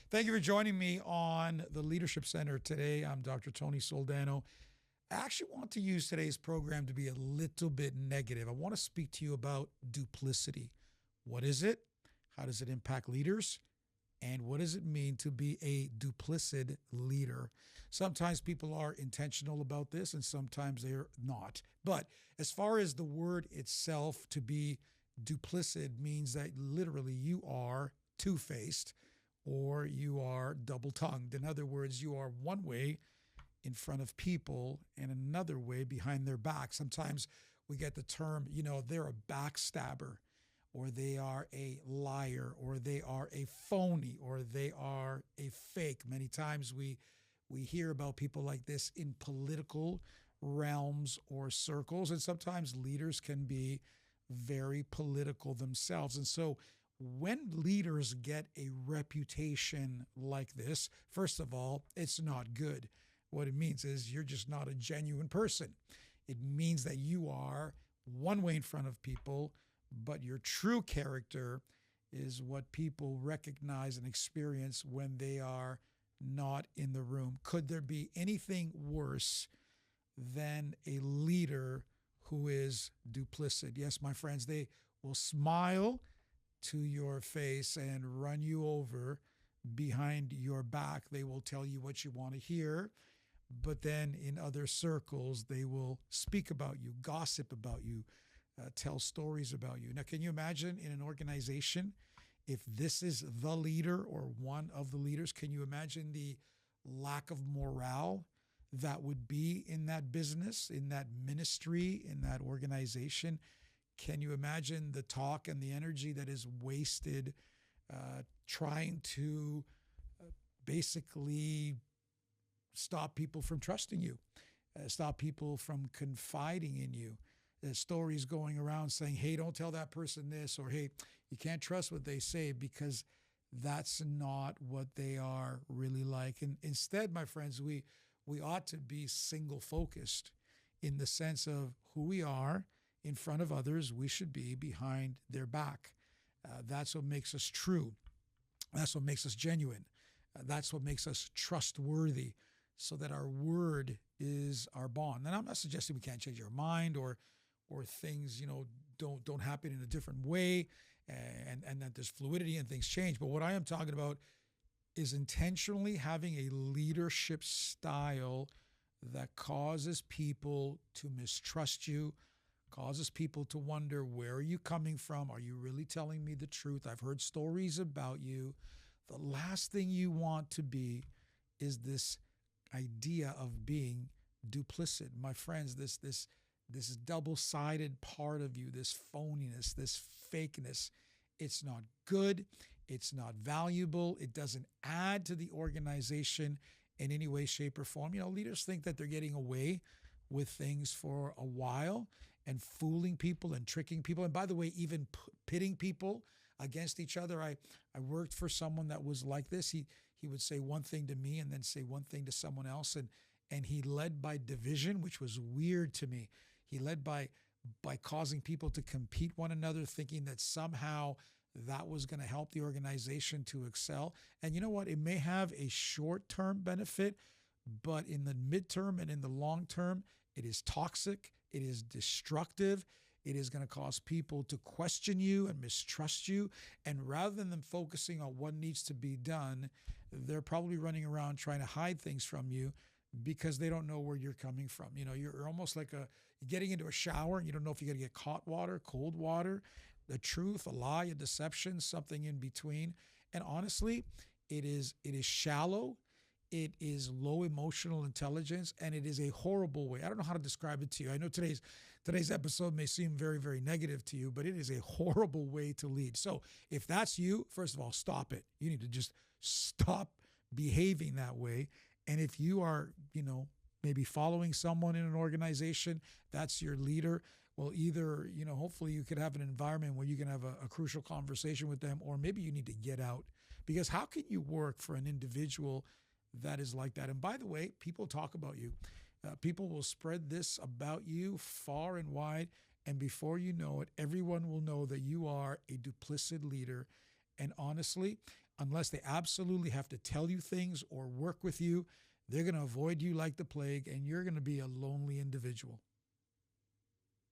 Thank you for joining me on the Leadership Center today. I'm Dr. Tony Soldano. I actually want to use today's program to be a little bit negative. I want to speak to you about duplicity. What is it? How does it impact leaders? And what does it mean to be a duplicit leader? Sometimes people are intentional about this and sometimes they're not. But as far as the word itself, to be duplicit means that literally you are two-faced or you are double-tongued. In other words, you are one way in front of people and another way behind their back. Sometimes we get the term, they're a backstabber, or they are a liar, or they are a phony, or they are a fake. Many times we hear about people like this in political realms or circles, and sometimes leaders can be very political themselves. And so when leaders get a reputation like this, first of all, it's not good. What it means is you're just not a genuine person. It means that you are one way in front of people, but your true character is what people recognize and experience when they are not in the room. Could there be anything worse than a leader who is duplicit? Yes, my friends, they will smile to your face and run you over behind your back. They will tell you what you want to hear, but then in other circles, they will speak about you, gossip about you, tell stories about you. Now, can you imagine in an organization, if this is the leader or one of the leaders, can you imagine the lack of morale that would be in that business, in that ministry, in that organization? Can you imagine the talk and the energy that is wasted trying to basically stop people from trusting you, stop people from confiding in you? There's stories going around saying, hey, don't tell that person this, or hey, you can't trust what they say, because that's not what they are really like. And instead, my friends, we ought to be single focused in the sense of who we are in front of others. We should be behind their back. That's what makes us true. That's what makes us genuine. That's what makes us trustworthy, so that our word is our bond. And I'm not suggesting we can't change our mind or things, don't happen in a different way, and that there's fluidity and things change. But what I am talking about is intentionally having a leadership style that causes people to mistrust you, causes people to wonder, where are you coming from? Are you really telling me the truth? I've heard stories about you. The last thing you want to be is this idea of being duplicit. My friends, this double-sided part of you, this phoniness, this fakeness, it's not good. It's not valuable. It doesn't add to the organization in any way, shape, or form. Leaders think that they're getting away with things for a while and fooling people and tricking people. And by the way, even pitting people against each other. I worked for someone that was like this. He would say one thing to me and then say one thing to someone else. And he led by division, which was weird to me. He led by causing people to compete one another, thinking that somehow that was going to help the organization to excel. And you know what? It may have a short-term benefit, but in the midterm and in the long term, it is toxic. It is destructive. It is going to cause people to question you and mistrust you. And rather than them focusing on what needs to be done, they're probably running around trying to hide things from you because they don't know where you're coming from. You're almost like you're getting into a shower and you don't know if you're going to get hot water, cold water, the truth, a lie, a deception, something in between. And honestly, it is shallow. It is low emotional intelligence, and it is a horrible way. I don't know how to describe it to you. I know today's episode may seem very, very negative to you, but it is a horrible way to lead. So if that's you, first of all, stop it. You need to just stop behaving that way. And if you are, maybe following someone in an organization, that's your leader, well, either, hopefully you could have an environment where you can have a crucial conversation with them, or maybe you need to get out. Because how can you work for an individual that is like that? And by the way, people talk about you. People will spread this about you far and wide. And before you know it, everyone will know that you are a duplicit leader. And honestly, unless they absolutely have to tell you things or work with you, they're going to avoid you like the plague, and you're going to be a lonely individual.